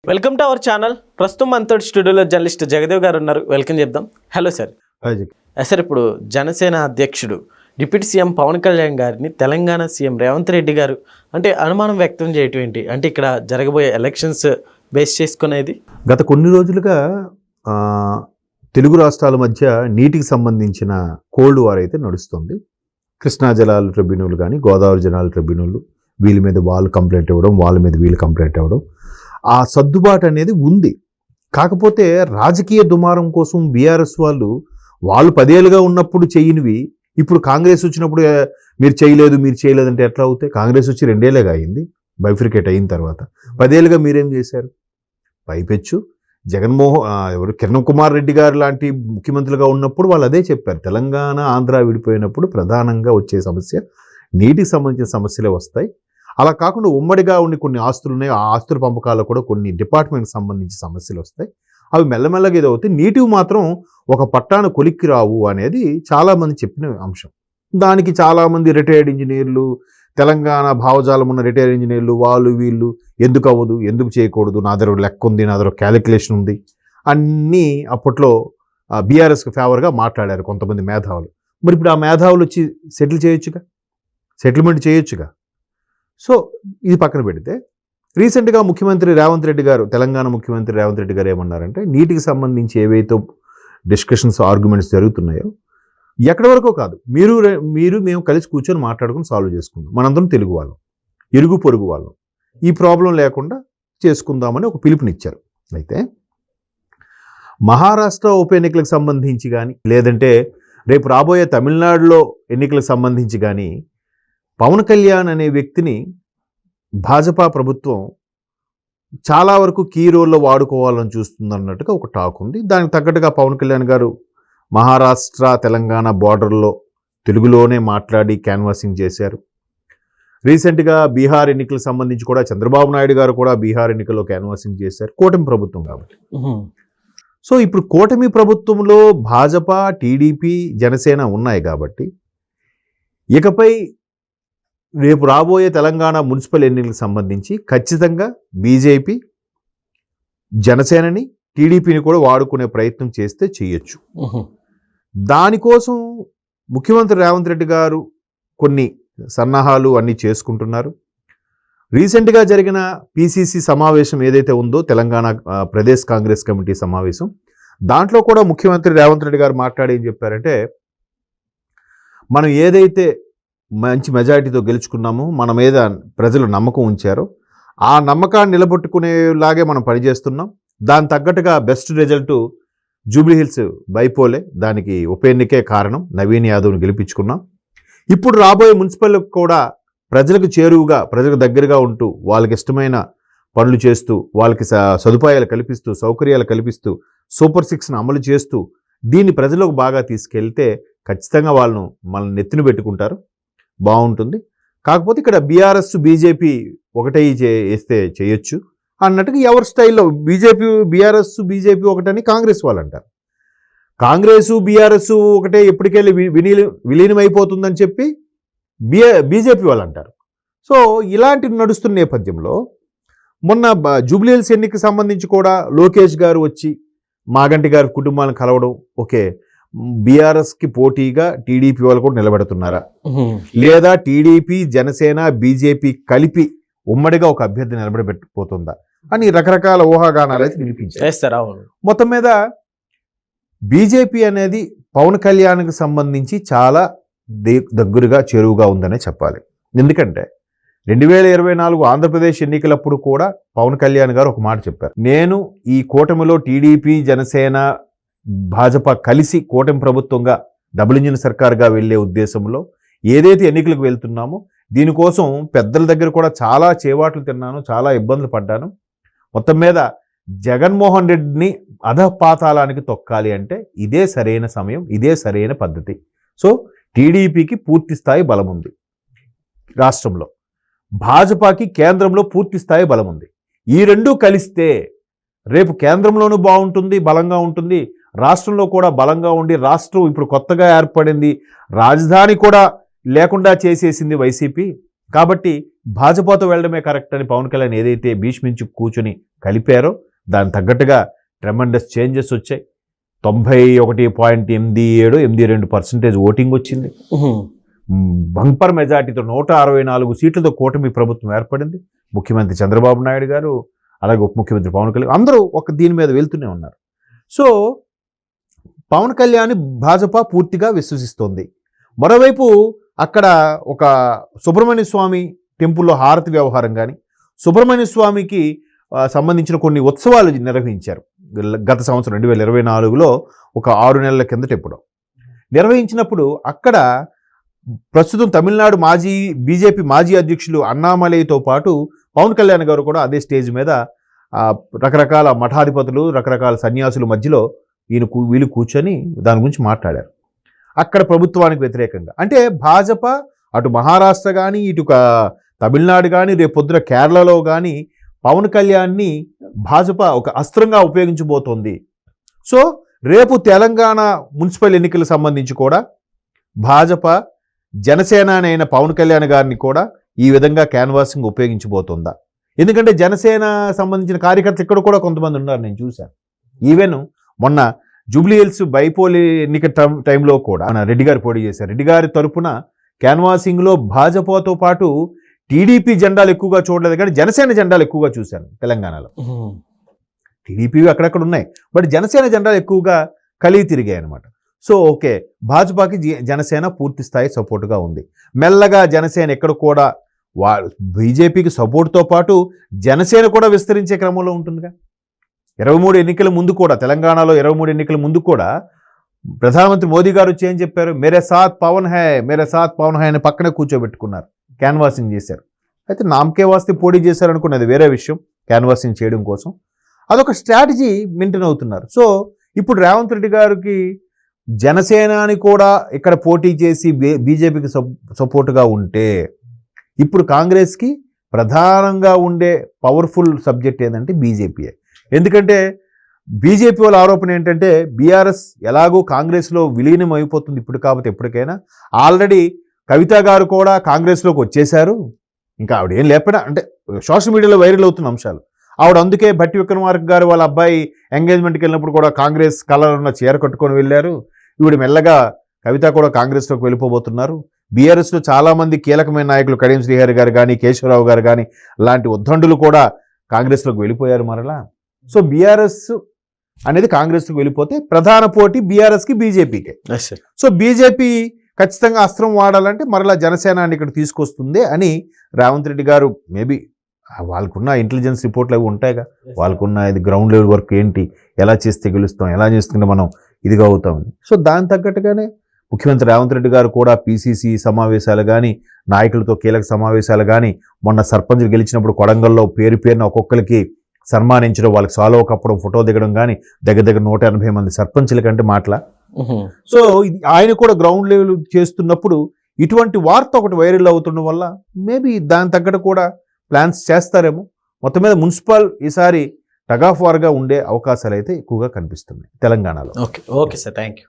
Welcome to our channel. ప్రస్తుతం మనతో స్టూడియోలో జర్నలిస్ట్ జగదేవ్ గారు ఉన్నారు. వెల్కమ్ చెప్దాం. Hello sir. సార్, ఇప్పుడు జనసేన అధ్యక్షుడు డిప్యూటీ సీఎం పవన్ కళ్యాణ్ గారిని తెలంగాణ సీఎం రేవంత్ రెడ్డి గారు అంటే అనుమానం వ్యక్తం చేయటం ఏంటి? అంటే ఇక్కడ జరగబోయే ఎలక్షన్స్ బేస్ చేసుకునేది గత కొన్ని రోజులుగా తెలుగు రాష్ట్రాల మధ్య నీటికి సంబంధించిన కోల్డ్ వార్ అయితే నడుస్తుంది. కృష్ణా జలాల ట్రిబ్యునల్ కానీ గోదావరి జలాల ట్రిబ్యునల్ వీళ్ళ మీద వాళ్ళు కంప్లైంట్ ఇవ్వడం, వాళ్ళ మీద వీళ్ళు కంప్లైంట్ ఇవ్వడం, ఆ సర్దుబాటు అనేది ఉంది. కాకపోతే రాజకీయ దుమారం కోసం బీఆర్ఎస్ వాళ్ళు 10 ఏళ్ళుగా ఉన్నప్పుడు చేయనివి ఇప్పుడు కాంగ్రెస్ వచ్చినప్పుడు మీరు చేయలేదు అంటే ఎట్లా అవుతాయి? కాంగ్రెస్ వచ్చి 2 ఏళ్ళేగా అయింది, బైఫ్రికేట్ అయిన తర్వాత. 10 ఏళ్ళుగా మీరేం చేశారు? పైపెచ్చు కిరణ్ కుమార్ రెడ్డి గారు లాంటి ముఖ్యమంత్రులుగా ఉన్నప్పుడు వాళ్ళు అదే చెప్పారు. తెలంగాణ ఆంధ్ర విడిపోయినప్పుడు ప్రధానంగా వచ్చే సమస్య నీటికి సంబంధించిన సమస్యలే వస్తాయి. అలా కాకుండా ఉమ్మడిగా ఉండి కొన్ని ఆస్తులు ఉన్నాయి, ఆ ఆస్తుల పంపకాల్లో కూడా కొన్ని డిపార్ట్మెంట్కి సంబంధించి సమస్యలు వస్తాయి. అవి మెల్లమెల్లగా ఏదో అవుతాయి. నీటివి మాత్రం ఒక పట్టాన కొలిక్కి రావు అనేది చాలామంది చెప్పిన అంశం. దానికి చాలామంది రిటైర్డ్ ఇంజనీర్లు, తెలంగాణ భావజాలం ఉన్న రిటైర్డ్ ఇంజనీర్లు వాళ్ళు వీళ్ళు ఎందుకు అవ్వదు, ఎందుకు చేయకూడదు, నా దగ్గర లెక్క ఉంది, నా దగ్గర క్యాలిక్యులేషన్ ఉంది అన్నీ అప్పట్లో బీఆర్ఎస్కి ఫేవర్గా మాట్లాడారు కొంతమంది మేధావులు. మరి ఇప్పుడు ఆ మేధావులు వచ్చి సెటిల్మెంట్ చేయొచ్చుగా. సో ఇది పక్కన పెడితే రీసెంట్గా ముఖ్యమంత్రి రేవంత్ రెడ్డి గారు, తెలంగాణ ముఖ్యమంత్రి రేవంత్ రెడ్డి గారు ఏమన్నారంటే నీటికి సంబంధించి ఏవైతే డిస్కషన్స్ ఆర్గ్యుమెంట్స్ జరుగుతున్నాయో ఎక్కడి వరకు కాదు, మేము కలిసి కూర్చొని మాట్లాడుకుని సాల్వ్ చేసుకుందాం, మనందరం తెలుగు వాళ్ళం, ఇరుగు పొరుగు వాళ్ళం, ఈ ప్రాబ్లం లేకుండా చేసుకుందామని ఒక పిలుపునిచ్చారు. అయితే మహారాష్ట్ర ఉప ఎన్నికలకు సంబంధించి కానీ లేదంటే రేపు రాబోయే తమిళనాడులో ఎన్నికలకు సంబంధించి కానీ పవన్ కళ్యాణ్ అనే వ్యక్తిని భాజపా ప్రభుత్వం చాలా వరకు కీ రోల్లో వాడుకోవాలని చూస్తుందన్నట్టుగా ఒక టాక్ ఉంది. దానికి తగ్గట్టుగా పవన్ కళ్యాణ్ గారు మహారాష్ట్ర తెలంగాణ బార్డర్లో తెలుగులోనే మాట్లాడి క్యాన్వాసింగ్ చేశారు. రీసెంట్గా బీహార్ ఎన్నికలకు సంబంధించి కూడా చంద్రబాబు నాయుడు గారు కూడా బీహార్ ఎన్నికల్లో క్యాన్వాసింగ్ చేశారు, కూటమి ప్రభుత్వం కాబట్టి. సో ఇప్పుడు కూటమి ప్రభుత్వంలో భాజపా, టీడీపీ, జనసేన ఉన్నాయి కాబట్టి ఇకపై రేపు రాబోయే తెలంగాణ మున్సిపల్ ఎన్నికలకు సంబంధించి ఖచ్చితంగా బీజేపీ జనసేనని, టీడీపీని కూడా వాడుకునే ప్రయత్నం చేస్తే చేయొచ్చు. దానికోసం ముఖ్యమంత్రి రేవంత్ రెడ్డి గారు కొన్ని సన్నాహాలు అన్నీ చేసుకుంటున్నారు. రీసెంట్గా జరిగిన పిసిసి సమావేశం ఏదైతే ఉందో తెలంగాణ ప్రదేశ్ కాంగ్రెస్ కమిటీ సమావేశం, దాంట్లో కూడా ముఖ్యమంత్రి రేవంత్ రెడ్డి గారు మాట్లాడి ఏం చెప్పారంటే, మనం ఏదైతే మంచి మెజారిటీతో గెలుచుకున్నామో, మన మీద ప్రజలు నమ్మకం ఉంచారో ఆ నమ్మకాన్ని నిలబెట్టుకునేలాగే మనం పనిచేస్తున్నాం. దాని తగ్గట్టుగా బెస్ట్ రిజల్ట్ జూబ్లీహిల్స్ బైపోలే, దానికి ఉప ఎన్నికే కారణం, నవీన్ యాదవ్ని గెలిపించుకున్నాం. ఇప్పుడు రాబోయే మున్సిపల్కి కూడా ప్రజలకు చేరువుగా, ప్రజలకు దగ్గరగా ఉంటూ వాళ్ళకి ఇష్టమైన పనులు చేస్తూ, వాళ్ళకి సదుపాయాలు కల్పిస్తూ, సౌకర్యాలు కల్పిస్తూ, సూపర్ 6ను అమలు చేస్తూ దీన్ని ప్రజలకు బాగా తీసుకెళ్తే ఖచ్చితంగా మనల్ని నెత్తిన పెట్టుకుంటారు, బాగుంటుంది. కాకపోతే ఇక్కడ బీఆర్ఎస్ బీజేపీ ఒకటే వేస్తే చేయొచ్చు అన్నట్టుగా ఎవరి స్టైల్లో బీఆర్ఎస్ బీజేపీ ఒకటని కాంగ్రెస్ వాళ్ళు అంటారు. కాంగ్రెస్ బీఆర్ఎస్ ఒకటే ఎప్పటికెళ్ళి విలీనం అయిపోతుందని చెప్పి బీజేపీ వాళ్ళు అంటారు. సో ఇలాంటి నడుస్తున్న నేపథ్యంలో మొన్న జూబ్లీహిల్స్ ఎన్నికకి సంబంధించి కూడా లోకేష్ గారు వచ్చి మాగంటి గారి కుటుంబాలను కలవడం, ఓకే బీఆర్ఎస్కి పోటీగా టీడీపీ వాళ్ళు కూడా నిలబెడుతున్నారా, లేదా టీడీపీ జనసేన బీజేపీ కలిపి ఉమ్మడిగా ఒక అభ్యర్థి నిలబెట్టబోతుందా అని రకరకాల ఊహాగానాలు అయితే వినిపించారు. మొత్తం మీద బీజేపీ అనేది పవన్ కళ్యాణ్కి సంబంధించి చాలా దగ్గరగా చేరువుగా ఉందనే చెప్పాలి. ఎందుకంటే 2024 ఆంధ్రప్రదేశ్ ఎన్నికలప్పుడు కూడా పవన్ కళ్యాణ్ గారు ఒక మాట చెప్పారు, నేను ఈ కూటమిలో టీడీపీ జనసేన భాజపా కలిసి కూటమి ప్రభుత్వంగా డబుల్ ఇంజిన్ సర్కార్గా వెళ్లే ఉద్దేశంలో ఏదైతే ఎన్నికలకు వెళ్తున్నామో దీనికోసం పెద్దల దగ్గర కూడా చాలా చేవాట్లు తిన్నాను, చాలా ఇబ్బందులు పడ్డాను. మొత్తం మీద జగన్మోహన్ రెడ్డిని అధపాతాళానికి తొక్కాలి అంటే ఇదే సరైన సమయం, ఇదే సరైన పద్ధతి. సో టీడీపీకి పూర్తి స్థాయి బలం ఉంది రాష్ట్రంలో, భాజపాకి కేంద్రంలో పూర్తి స్థాయి బలం ఉంది. ఈ రెండూ కలిస్తే రేపు కేంద్రంలోనూ బాగుంటుంది, బలంగా ఉంటుంది, రాష్ట్రంలో కూడా బలంగా ఉండి, రాష్ట్రం ఇప్పుడు కొత్తగా ఏర్పడింది, రాజధాని కూడా లేకుండా చేసేసింది వైసీపీ. కాబట్టి భాజపాతో వెళ్ళడమే కరెక్ట్ అని పవన్ కళ్యాణ్ ఏదైతే భీష్మించి కూర్చుని కలిపారో దానికి తగ్గట్టుగా ట్రెమండస్ చేంజెస్ వచ్చాయి. 91.87-82% ఓటింగ్ వచ్చింది. బంపర్ మెజార్టీతో 164 సీట్లతో కూటమి ప్రభుత్వం ఏర్పడింది. ముఖ్యమంత్రి చంద్రబాబు నాయుడు గారు, అలాగే ఉప ముఖ్యమంత్రి పవన్ కళ్యాణ్ అందరూ ఒక దీని మీద వెళ్తూనే ఉన్నారు. సో పవన్ కళ్యాణ్ భాజపా పూర్తిగా విశ్వసిస్తోంది. మరోవైపు అక్కడ ఒక సుబ్రహ్మణ్య స్వామి టెంపుల్లో హారతి వ్యవహారం కానీ, సుబ్రహ్మణ్య స్వామికి సంబంధించిన కొన్ని ఉత్సవాలు నిర్వహించారు. గత సంవత్సరం 2024లో ఒక 6 నెలల కిందట ఎప్పుడో నిర్వహించినప్పుడు అక్కడ ప్రస్తుతం తమిళనాడు బీజేపీ మాజీ అధ్యక్షులు అన్నామలైతో పాటు పవన్ కళ్యాణ్ గారు కూడా అదే స్టేజ్ మీద రకరకాల మఠాధిపతులు, రకరకాల సన్యాసుల మధ్యలో వీళ్ళు కూర్చొని దాని గురించి మాట్లాడారు. అక్కడ ప్రభుత్వానికి వ్యతిరేకంగా, అంటే భాజపా అటు మహారాష్ట్ర కానీ, ఇటు తమిళనాడు కానీ, రేపు పొద్దున కేరళలో కానీ పవన్ కళ్యాణ్ని భాజపా ఒక అస్త్రంగా ఉపయోగించబోతోంది. సో రేపు తెలంగాణ మున్సిపల్ ఎన్నికలకు సంబంధించి కూడా భాజపా జనసేన అయిన పవన్ కళ్యాణ్ గారిని కూడా ఈ విధంగా క్యాన్వాసింగ్ ఉపయోగించబోతుందా? ఎందుకంటే జనసేన సంబంధించిన కార్యకర్తలు ఇక్కడ కూడా కొంతమంది ఉన్నారు, నేను చూశాను. ఈవెన్ మొన్న జూబ్లీ హిల్స్ బైపోల్ ఎన్నిక టైంలో కూడా రెడ్డి గారు పోటీ చేశారు. రెడ్డి గారి తరపున క్యాన్వాసింగ్లో భాజపాతో పాటు టీడీపీ జెండాలు ఎక్కువగా చూడలేదు, కానీ జనసేన జెండాలు ఎక్కువగా చూశాను తెలంగాణలో. టీడీపీ అక్కడక్కడ ఉన్నాయి, బట్ జనసేన జెండాలు ఎక్కువగా కలిగి తిరిగాయి అనమాట. సో ఓకే, భాజపాకి జనసేన పూర్తి స్థాయి సపోర్టుగా ఉంది. మెల్లగా జనసేన ఎక్కడ కూడా బీజేపీకి సపోర్ట్తో పాటు జనసేన కూడా విస్తరించే క్రమంలో ఉంటుందిగా. 23 ఎన్నికల ముందు కూడా, తెలంగాణలో 23 ఎన్నికల ముందు కూడా ప్రధానమంత్రి మోదీ గారు వచ్చి ఏం చెప్పారు? మేరే సాత్ పవన్ హై, మేరే సాత్ పవన్ హై అని పక్కనే కూర్చోబెట్టుకున్నారు, క్యాన్వాసింగ్ చేశారు. అయితే నామకే వాస్తే పోటీ చేశారు అనుకున్నది వేరే విషయం, క్యాన్వాసింగ్ చేయడం కోసం అదొక స్ట్రాటజీ మెయింటైన్ అవుతున్నారు. సో ఇప్పుడు రేవంత్ రెడ్డి గారికి జనసేనాని కూడా ఇక్కడ పోటీ చేసి బీజేపీకి సపోర్ట్గా ఉంటే, ఇప్పుడు కాంగ్రెస్కి ప్రధానంగా ఉండే పవర్ఫుల్ సబ్జెక్ట్ ఏంటంటే బీజేపీయే. ఎందుకంటే బీజేపీ వాళ్ళ ఆరోపణ ఏంటంటే బీఆర్ఎస్ ఎలాగో కాంగ్రెస్లో విలీనం అయిపోతుంది ఇప్పుడు కాబట్టి ఎప్పటికైనా. ఆల్రెడీ కవిత గారు కూడా కాంగ్రెస్లోకి వచ్చేశారు, ఇంకా ఆవిడ ఏం లేకపోయినా అంటే సోషల్ మీడియాలో వైరల్ అవుతున్న అంశాలు. ఆవిడ అందుకే భట్టి విక్రమార్క గారు వాళ్ళ అబ్బాయి ఎంగేజ్మెంట్కి వెళ్ళినప్పుడు కూడా కాంగ్రెస్ కలర్ ఉన్న చీర కట్టుకొని వెళ్ళారు. ఈవిడ మెల్లగా కవిత కూడా కాంగ్రెస్లోకి వెళ్ళిపోబోతున్నారు. బీఆర్ఎస్లో చాలామంది కీలకమైన నాయకులు కడియం శ్రీహరి గారు కానీ, కేశవరావు గారు కానీ లాంటి ఉద్దండులు కూడా కాంగ్రెస్లోకి వెళ్ళిపోయారు మరలా. సో బీఆర్ఎస్ అనేది కాంగ్రెస్కి వెళ్ళిపోతే ప్రధాన పోటీ బీఆర్ఎస్కి బీజేపీకే. సో బీజేపీ ఖచ్చితంగా అస్త్రం వాడాలంటే మరలా జనసేనాన్ని ఇక్కడ తీసుకొస్తుంది అని రేవంత్ రెడ్డి గారు మేబీ వాళ్ళకున్న ఇంటెలిజెన్స్ రిపోర్ట్లు అవి ఉంటాయిగా, వాళ్ళకున్న ఇది గ్రౌండ్ లెవెల్ వర్క్ ఏంటి, ఎలా చేస్తే గెలుస్తాం, ఎలా చేస్తుంటే మనం ఇదిగా అవుతాం. సో దాని తగ్గట్టుగానే ముఖ్యమంత్రి రేవంత్ రెడ్డి గారు కూడా పీసీసీ సమావేశాలు కానీ, నాయకులతో కీలక సమావేశాలు కానీ, మొన్న సర్పంచ్లు గెలిచినప్పుడు కొడంగల్లో పేరున ఒక్కొక్కరికి సన్మానించడం, వాళ్ళకి సాల్వ కప్పడం, ఫోటో దిగడం కానీ దగ్గర 180 మంది సర్పంచ్ల కంటే మాటలా. సో ఆయన కూడా గ్రౌండ్ లెవెల్ చేస్తున్నప్పుడు ఇటువంటి వార్త ఒకటి వైరల్ అవుతుండడం వల్ల మేబీ దాని తగ్గట్టు కూడా ప్లాన్స్ చేస్తారేమో. మొత్తం మీద మున్సిపల్ ఈసారి టగ్ ఆఫ్ వార్గా ఉండే అవకాశాలు అయితే ఎక్కువగా కనిపిస్తున్నాయి తెలంగాణలో. Okay sir, thank you.